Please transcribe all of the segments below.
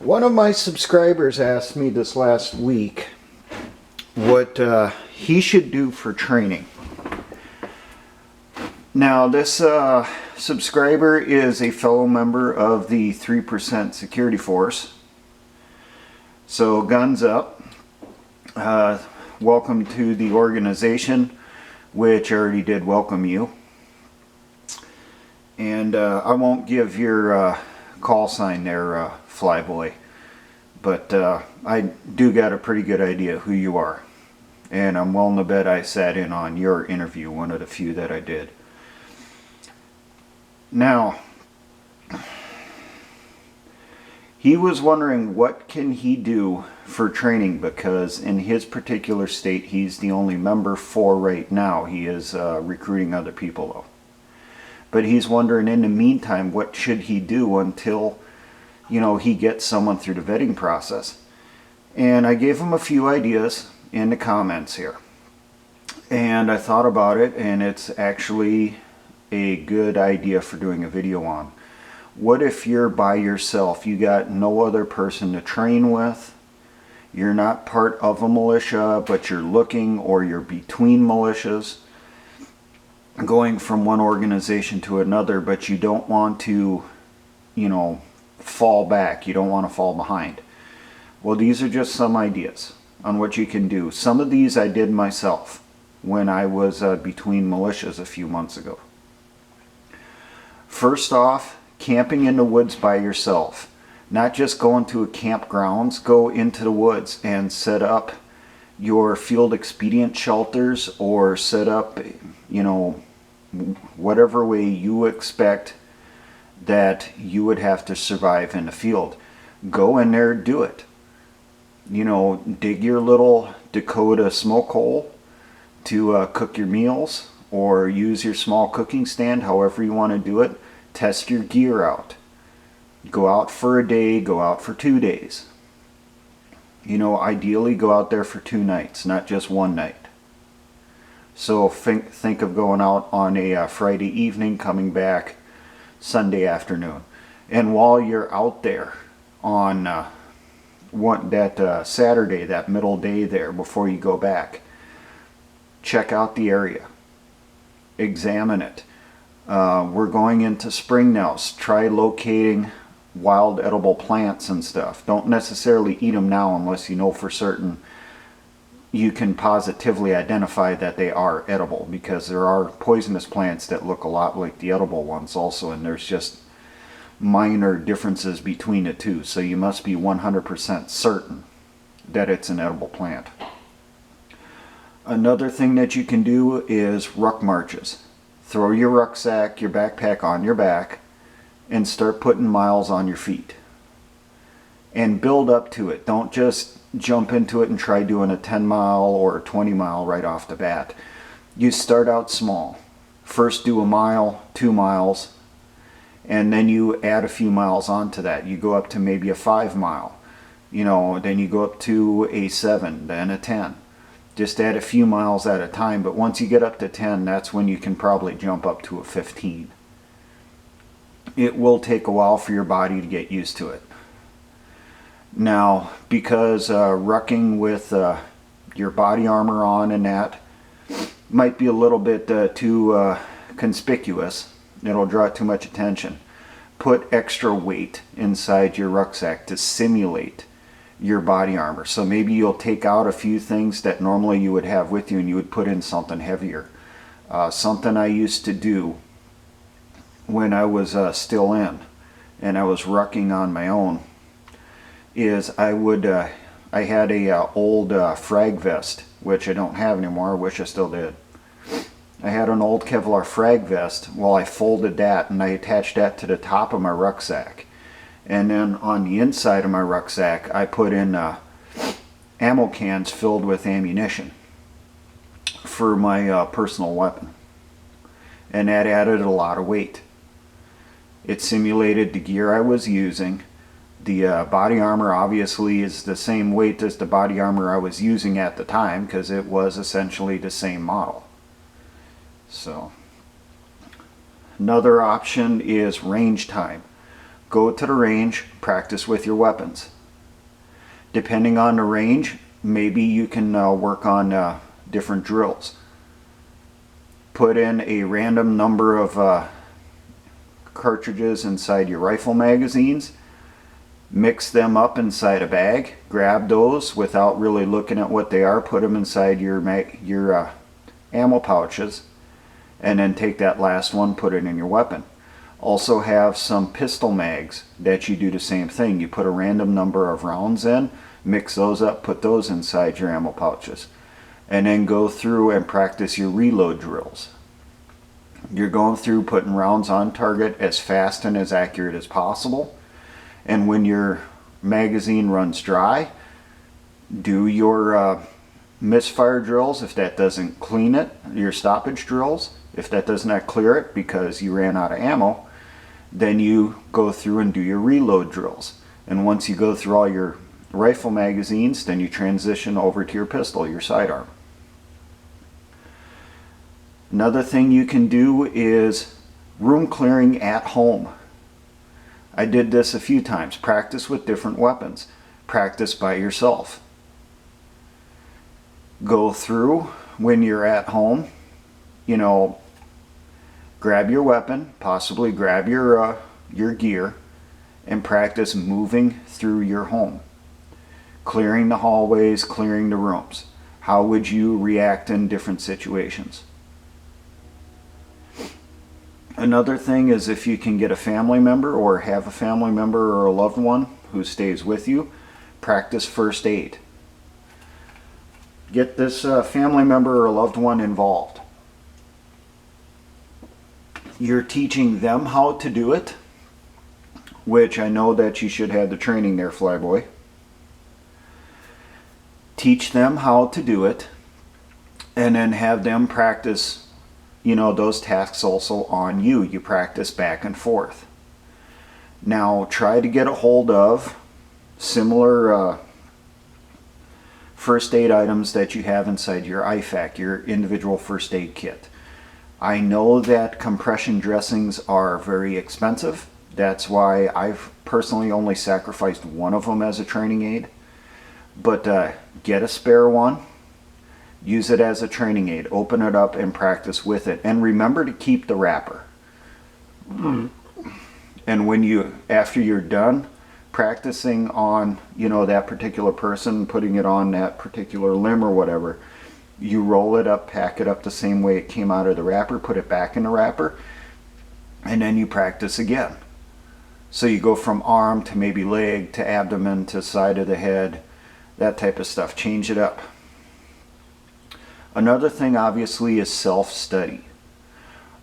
One of my subscribers asked me this last week what he should do for training. Now, this subscriber is a fellow member of the 3% security force. So, guns up. Welcome to the organization, which already did welcome you. And I won't give your call sign there, Flyboy, but I do got a pretty good idea who you are, and I'm willing to bet I sat in on your interview, one of the few that I did. Now, he was wondering what can he do for training, because in his particular state he's the only member for right now. He is recruiting other people though. But he's wondering in the meantime what should he do until he gets someone through the vetting process. And I gave him a few ideas in the comments here. And I thought about it, and it's actually a good idea for doing a video on. What if you're by yourself? You got no other person to train with. You're not part of a militia, but you're looking, or you're between militias, going from one organization to another, but you don't want to, fall back. You don't want to fall behind. Well, these are just some ideas on what you can do. Some of these I did myself when I was between militias a few months ago. First off, camping in the woods by yourself. Not just going to a campgrounds. Go into the woods and set up your field expedient shelters, or set up, whatever way you expect that you would have to survive in the field. Go in there, do it. Dig your little Dakota smoke hole to cook your meals, or use your small cooking stand, however you want to do it. Test your gear out. Go out for a day, go out for 2 days. Ideally go out there for 2 nights, not just one night. So think of going out on a Friday evening, coming back Sunday afternoon. And while you're out there on Saturday, that middle day there before you go back, check out the area. Examine it. We're going into spring now. So try locating wild edible plants and stuff. Don't necessarily eat them now unless you know for certain you can positively identify that they are edible, because there are poisonous plants that look a lot like the edible ones also, and there's just minor differences between the two, so you must be 100% certain that it's an edible plant. Another thing that you can do is ruck marches. Throw your rucksack, your backpack on your back, and start putting miles on your feet. And build up to it. Don't just jump into it and try doing a 10 mile or a 20 mile right off the bat. You start out small. First do a mile, 2 miles, and then you add a few miles onto that. You go up to maybe a 5 mile. Then you go up to a 7, then a 10. Just add a few miles at a time, but once you get up to 10, that's when you can probably jump up to a 15. It will take a while for your body to get used to it. Now, because rucking with your body armor on and that might be a little bit too conspicuous, it'll draw too much attention. Put extra weight inside your rucksack to simulate your body armor. So maybe you'll take out a few things that normally you would have with you, and you would put in something heavier. Something I used to do when I was still in and I was rucking on my own is I had a old frag vest, which I don't have anymore. I wish I still did. I had an old Kevlar frag vest. Well, I folded that and I attached that to the top of my rucksack. And then on the inside of my rucksack, I put in ammo cans filled with ammunition for my personal weapon. And that added a lot of weight. It simulated the gear I was using. The body armor obviously is the same weight as the body armor I was using at the time, because it was essentially the same model. So, another option is range time. Go to the range, practice with your weapons. Depending on the range, maybe you can work on different drills. Put in a random number of cartridges inside your rifle magazines, mix them up inside a bag, grab those without really looking at what they are, put them inside your ammo pouches, and then take that last one, put it in your weapon. Also have some pistol mags that you do the same thing. You put a random number of rounds in, mix those up, put those inside your ammo pouches, and then go through and practice your reload drills. You're going through putting rounds on target as fast and as accurate as possible, and when your magazine runs dry, do your misfire drills if that doesn't clean it, your stoppage drills if that does not clear it because you ran out of ammo. Then you go through and do your reload drills, and once you go through all your rifle magazines, then you transition over to your pistol, your sidearm. Another thing you can do is room clearing at home. I did this a few times. Practice with different weapons. Practice by yourself. Go through when you're at home, grab your weapon, possibly grab your gear, and practice moving through your home. Clearing the hallways, clearing the rooms. How would you react in different situations? Another thing is if you can get a family member or have a family member or a loved one who stays with you, practice first aid. Get this family member or a loved one involved. You're teaching them how to do it, which I know that you should have the training there, Flyboy. Teach them how to do it, and then have them practice those tasks also on you. You practice back and forth. Now try to get a hold of similar first aid items that you have inside your IFAK, your individual first aid kit. I know that compression dressings are very expensive. That's why I've personally only sacrificed one of them as a training aid. But get a spare one. Use it as a training aid. Open it up and practice with it. And remember to keep the wrapper. And after you're done practicing on, that particular person, putting it on that particular limb or whatever, you roll it up, pack it up the same way it came out of the wrapper, put it back in the wrapper, and then you practice again. So you go from arm to maybe leg to abdomen to side of the head, that type of stuff. Change it up. Another thing obviously is self-study.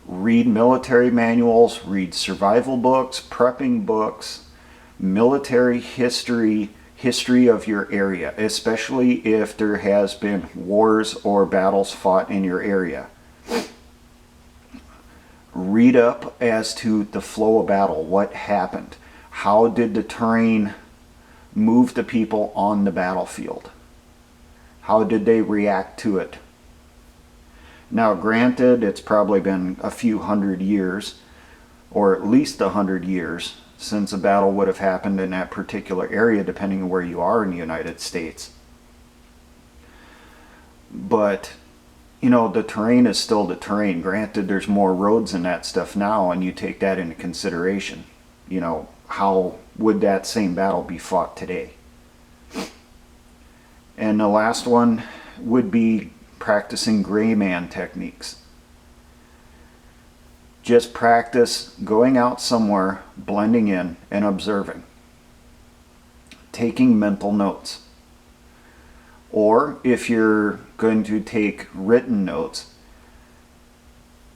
Read military manuals, read survival books, prepping books, military history of your area, especially if there has been wars or battles fought in your area. Read up as to the flow of battle, what happened, how did the terrain move the people on the battlefield, how did they react to it. Now granted, it's probably been a few hundred years, or at least 100 years, since a battle would have happened in that particular area, depending on where you are in the United States. But, the terrain is still the terrain. Granted, there's more roads and that stuff now, and you take that into consideration. How would that same battle be fought today? And the last one would be practicing gray man techniques. Just practice going out somewhere, blending in, and observing. Taking mental notes. Or if you're going to take written notes,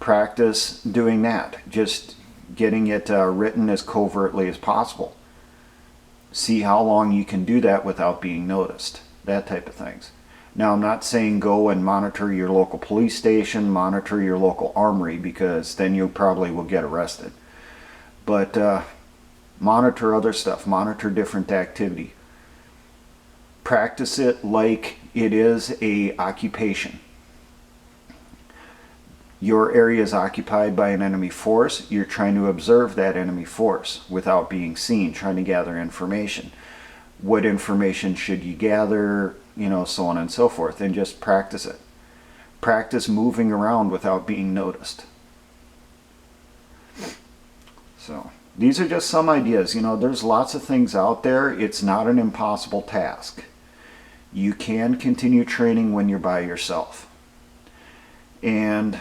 practice doing that. Just getting it written as covertly as possible. See how long you can do that without being noticed. That type of things. Now, I'm not saying go and monitor your local police station, monitor your local armory, because then you probably will get arrested. But monitor other stuff, monitor different activity. Practice it like it is a occupation. Your area is occupied by an enemy force. You're trying to observe that enemy force without being seen, trying to gather information. what information should you gather, you know, so on and so forth, and just practice it. Practice moving around without being noticed. So these are just some ideas. You know, there's lots of things out there. It's not an impossible task. You can continue training when you're by yourself. And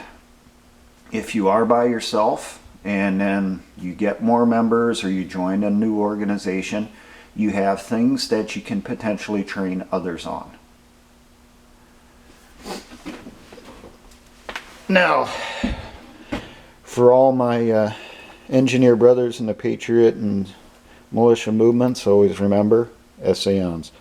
if you are by yourself and then you get more members or you join a new organization, you have things that you can potentially train others on. Now, for all my engineer brothers in the Patriot and militia movements, always remember, essayons.